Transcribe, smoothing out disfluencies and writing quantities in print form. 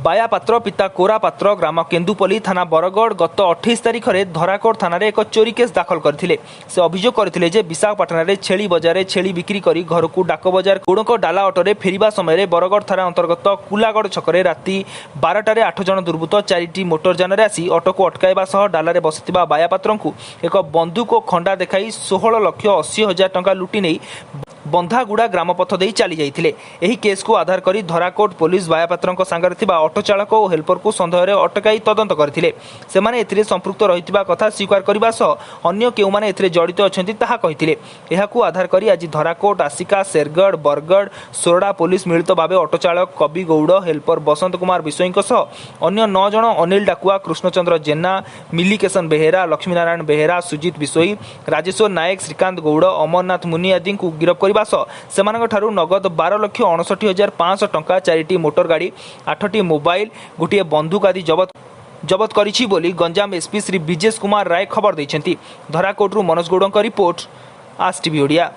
बाया पात्र पिता कोरा पात्र ग्राम केन्दुपल्ली थाना बरगड़ गत 28 तारिख में धराकोट थाना एक चोरी केस दाखल करथिले। से अभियोग करथिले जे विशाखापाटना रे छेली बजार छेली बिक्री करी घर को डाक बजार गुणक डाला अटोरे फेरिबा समय बरगड़ थाना अंतर्गत कुलागड़ छकरे राति 12टारे 8 जन दुर्बृत्त 4टी मोटर जान आसी अटो को अटकाइबा सह डालारे बसिथिबा बाया पात्र को एक बंदूक और खंडा देखाई 16,80,000 टंका लुटि नहीं बंधागुड़ा ग्रामपथ दे चली जाइथिले। एही केस को आधार करी धराकोट पुलिस बाया पात्रंक सांगरे थिबा ऑटो चालक और हेल्पर को संदेह अटकाई तदंत करथिले। सेमाने एथिरे संपृक्त रहिथिबा कथा स्वीकार करबा सह अन्य केउ माने एथिरे जड़ित अछंती ताहा कहिथिले। एहाकू आधार करी आज धराकोट आसिका शेरगढ़ बरगढ़ सोरडा पुलिस मिलित भावे ऑटो चालक कवि गौड़ हेल्पर बसंत कुमार विषयींक सह अन्य 9 जन अनिल डाकुआ कृष्णचंद्र जेना मिलिकेशन बेहेरा लक्ष्मीनारायण बेहेरा सुजित विषोई राजेश्वर नायक श्रीकांत गौड़ अमरनाथ मुनि आदि को गिरफ्त कर नगद 12,59,500 टंका 4टी मोटर गाड़ी 8टी मोबाइल गोटे बंदूक आदि जबत करिछि बोली गंजाम एसपी श्री विजेश कुमार राय खबर दैछंती। धराकोटरू मनोज गौड़क रिपोर्ट आज टीवी ओडिया।